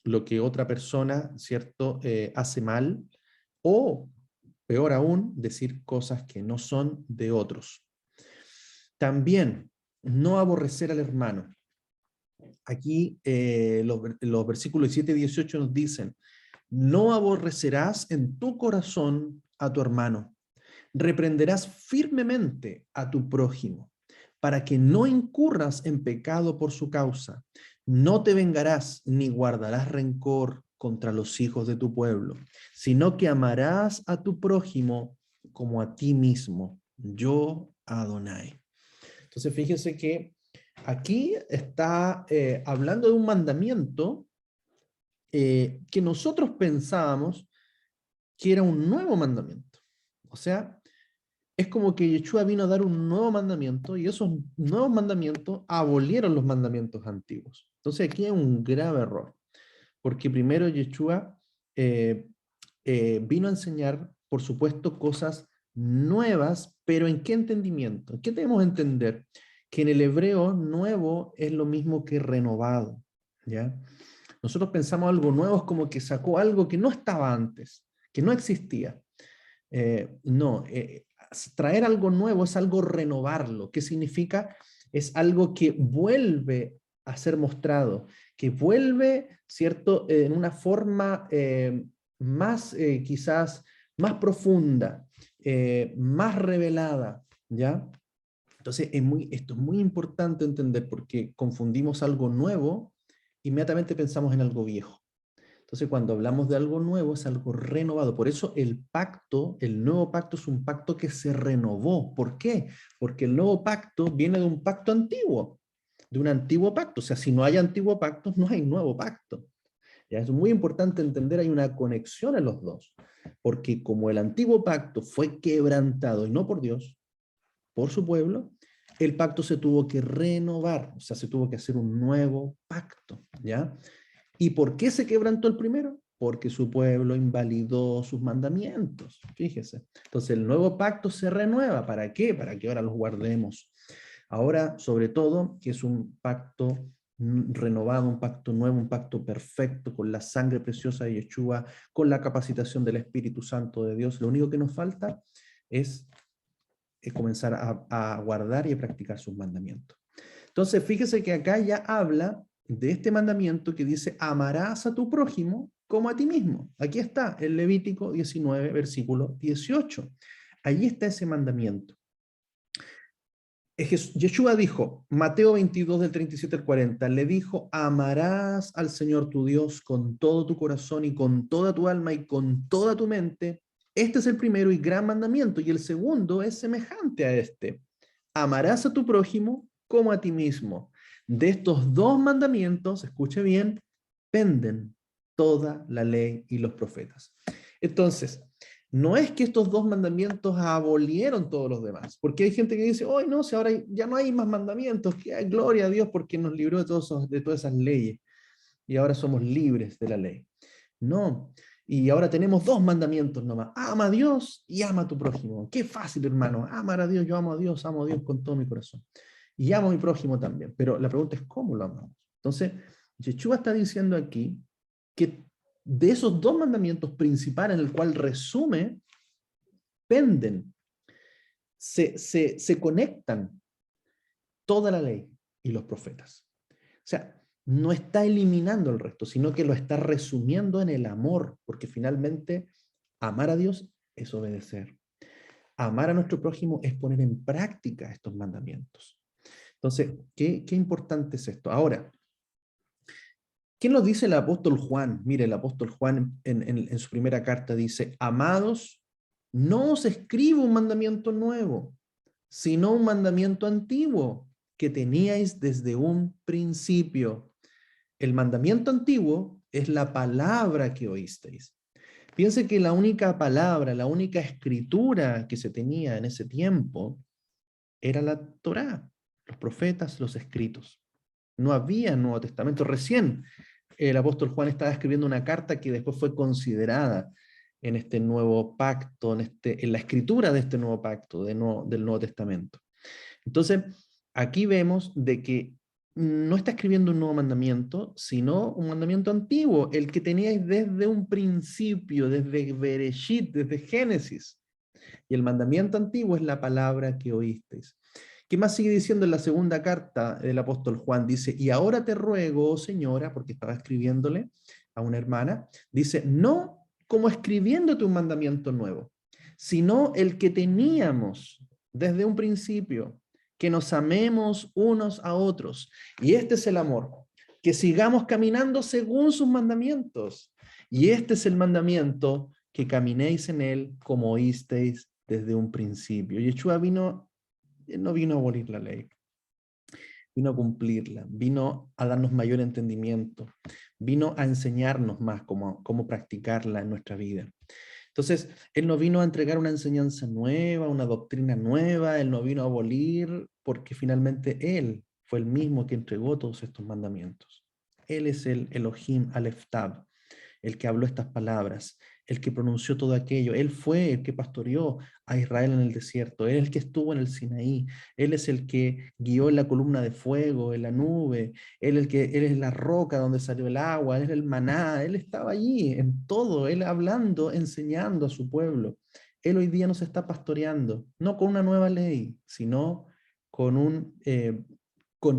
lo que otra persona, ¿cierto?, hace mal, o peor aún, decir cosas que no son de otros. También, no aborrecer al hermano. Aquí los versículos 7 y 18 nos dicen, no aborrecerás en tu corazón a tu hermano, reprenderás firmemente a tu prójimo, para que no incurras en pecado por su causa. No te vengarás ni guardarás rencor contra los hijos de tu pueblo, sino que amarás a tu prójimo como a ti mismo. Yo, Adonai. Entonces, fíjense que aquí está hablando de un mandamiento que nosotros pensábamos que era un nuevo mandamiento. O sea, es como que Yeshua vino a dar un nuevo mandamiento y esos nuevos mandamientos abolieron los mandamientos antiguos. Entonces aquí hay un grave error, porque primero Yeshua vino a enseñar, por supuesto, cosas nuevas, pero ¿en qué entendimiento? ¿Qué debemos entender? Que en el hebreo nuevo es lo mismo que renovado, ¿ya? Nosotros pensamos algo nuevo es como que sacó algo que no estaba antes, que no existía. No, traer algo nuevo es algo renovarlo. ¿Qué significa? Es algo que vuelve a ser mostrado, que vuelve, ¿cierto?, en una forma más, quizás, más profunda, más revelada, ¿ya? Entonces, esto es muy importante entender, porque confundimos algo nuevo, inmediatamente pensamos en algo viejo. Entonces, cuando hablamos de algo nuevo, es algo renovado. Por eso el pacto, el nuevo pacto es un pacto que se renovó. ¿Por qué? Porque el nuevo pacto viene de un pacto antiguo, de un antiguo pacto. O sea, si no hay antiguo pacto, no hay nuevo pacto. Ya es muy importante entender, hay una conexión en los dos. Porque como el antiguo pacto fue quebrantado, y no por Dios, por su pueblo, el pacto se tuvo que renovar. O sea, se tuvo que hacer un nuevo pacto, ¿ya? ¿Y por qué se quebrantó el primero? Porque su pueblo invalidó sus mandamientos, fíjese. Entonces el nuevo pacto se renueva. ¿Para qué? Para que ahora los guardemos. Ahora, sobre todo, que es un pacto renovado, un pacto nuevo, un pacto perfecto, con la sangre preciosa de Yeshua, con la capacitación del Espíritu Santo de Dios. Lo único que nos falta es comenzar a guardar y a practicar sus mandamientos. Entonces, fíjese que acá ya habla de este mandamiento que dice, amarás a tu prójimo como a ti mismo. Aquí está, el Levítico 19, versículo 18. Allí está ese mandamiento. Yeshua dijo, Mateo 22, del 37 al 40, le dijo, amarás al Señor tu Dios con todo tu corazón y con toda tu alma y con toda tu mente. Este es el primero y gran mandamiento, y el segundo es semejante a este. Amarás a tu prójimo como a ti mismo. De estos dos mandamientos, escuche bien, penden toda la ley y los profetas. Entonces, no es que estos dos mandamientos abolieron todos los demás, porque hay gente que dice, hoy no, si ahora ya no hay más mandamientos, que hay gloria a Dios porque nos libró de todas esas leyes y ahora somos libres de la ley. No, y ahora tenemos dos mandamientos nomás, ama a Dios y ama a tu prójimo. Qué fácil, hermano, amar a Dios, yo amo a Dios con todo mi corazón. Y amo a mi prójimo también, pero la pregunta es cómo lo amamos. Entonces, Yeshua está diciendo aquí que de esos dos mandamientos principales en el cual resume, penden, se conectan toda la ley y los profetas. O sea, no está eliminando el resto, sino que lo está resumiendo en el amor, porque finalmente amar a Dios es obedecer. Amar a nuestro prójimo es poner en práctica estos mandamientos. Entonces, qué importante es esto. Ahora, ¿qué nos dice el apóstol Juan? Mire, el apóstol Juan en su primera carta dice, amados, no os escribo un mandamiento nuevo, sino un mandamiento antiguo que teníais desde un principio. El mandamiento antiguo es la palabra que oísteis. Piense que la única palabra, la única escritura que se tenía en ese tiempo era la Torá, los profetas, los escritos. No había Nuevo Testamento. Recién el apóstol Juan estaba escribiendo una carta que después fue considerada en este nuevo pacto, en la escritura de este nuevo pacto, del Nuevo Testamento. Entonces, aquí vemos de que no está escribiendo un nuevo mandamiento, sino un mandamiento antiguo, el que teníais desde un principio, desde Bereshit, desde Génesis. Y el mandamiento antiguo es la palabra que oísteis. ¿Qué más sigue diciendo en la segunda carta del apóstol Juan? Dice, y ahora te ruego, oh señora, porque estaba escribiéndole a una hermana, dice, no como escribiéndote un mandamiento nuevo, sino el que teníamos desde un principio, que nos amemos unos a otros. Y este es el amor, que sigamos caminando según sus mandamientos. Y este es el mandamiento, que caminéis en él como oísteis desde un principio. Yeshua no vino a abolir la ley, vino a cumplirla, vino a darnos mayor entendimiento, vino a enseñarnos más cómo practicarla en nuestra vida. Entonces, Él no vino a entregar una enseñanza nueva, una doctrina nueva, Él no vino a abolir, porque finalmente Él fue el mismo que entregó todos estos mandamientos. Él es el Elohim Aleph Tab, el que habló estas palabras, el que pronunció todo aquello. Él fue el que pastoreó a Israel en el desierto. Él es el que estuvo en el Sinaí. Él es el que guió en la columna de fuego, en la nube. Él es la roca donde salió el agua. Él es el maná. Él estaba allí en todo. Él hablando, enseñando a su pueblo. Él hoy día nos está pastoreando, no con una nueva ley, sino con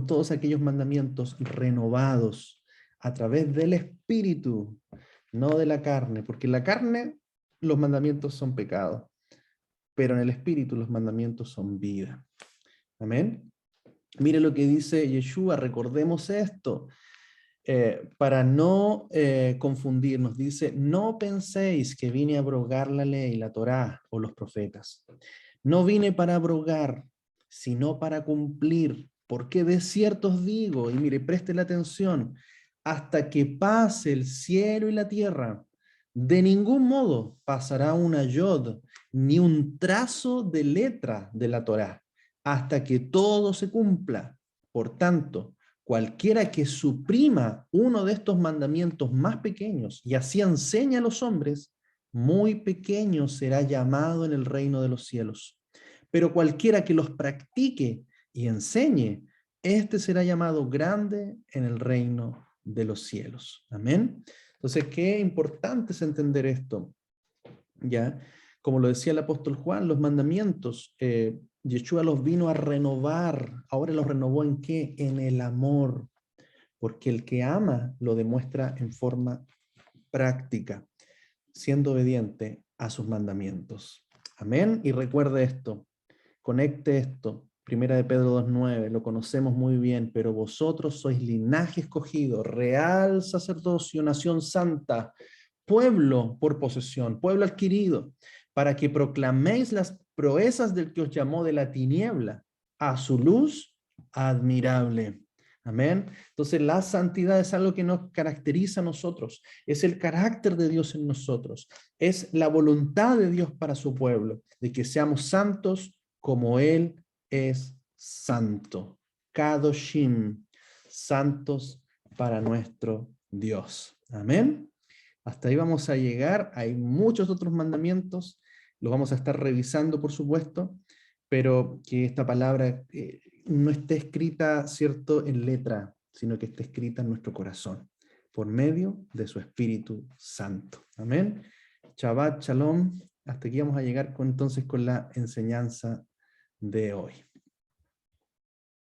todos aquellos mandamientos renovados a través del Espíritu, no de la carne, porque en la carne los mandamientos son pecado, pero en el Espíritu los mandamientos son vida. Amén. Mire lo que dice Yeshua, recordemos esto, para no confundirnos. Dice, no penséis que vine a abrogar la ley, la Torá o los profetas. No vine para abrogar, sino para cumplir. Porque de cierto os digo, y mire, presten atención, hasta que pase el cielo y la tierra, de ningún modo pasará una yod, ni un trazo de letra de la Torá, hasta que todo se cumpla. Por tanto, cualquiera que suprima uno de estos mandamientos más pequeños y así enseña a los hombres, muy pequeño será llamado en el reino de los cielos. Pero cualquiera que los practique y enseñe, este será llamado grande en el reino de los cielos. Amén. Entonces, qué importante es entender esto. Ya, como lo decía el apóstol Juan, los mandamientos, Yeshua los vino a renovar. Ahora los renovó ¿en qué? En el amor. Porque el que ama lo demuestra en forma práctica, siendo obediente a sus mandamientos. Amén. Y recuerde esto, conecte esto. Primera de Pedro 2:9, lo conocemos muy bien, pero vosotros sois linaje escogido, real sacerdocio, nación santa, pueblo por posesión, pueblo adquirido, para que proclaméis las proezas del que os llamó de la tiniebla a su luz admirable. Amén. Entonces la santidad es algo que nos caracteriza a nosotros, es el carácter de Dios en nosotros, es la voluntad de Dios para su pueblo, de que seamos santos como Él es santo. Kadoshim, santos para nuestro Dios. Amén. Hasta ahí vamos a llegar. Hay muchos otros mandamientos, los vamos a estar revisando, por supuesto, pero que esta palabra no esté escrita, ¿cierto?, en letra, sino que esté escrita en nuestro corazón, por medio de su Espíritu Santo. Amén. Shabbat, shalom. Hasta aquí vamos a llegar entonces con la enseñanza de hoy.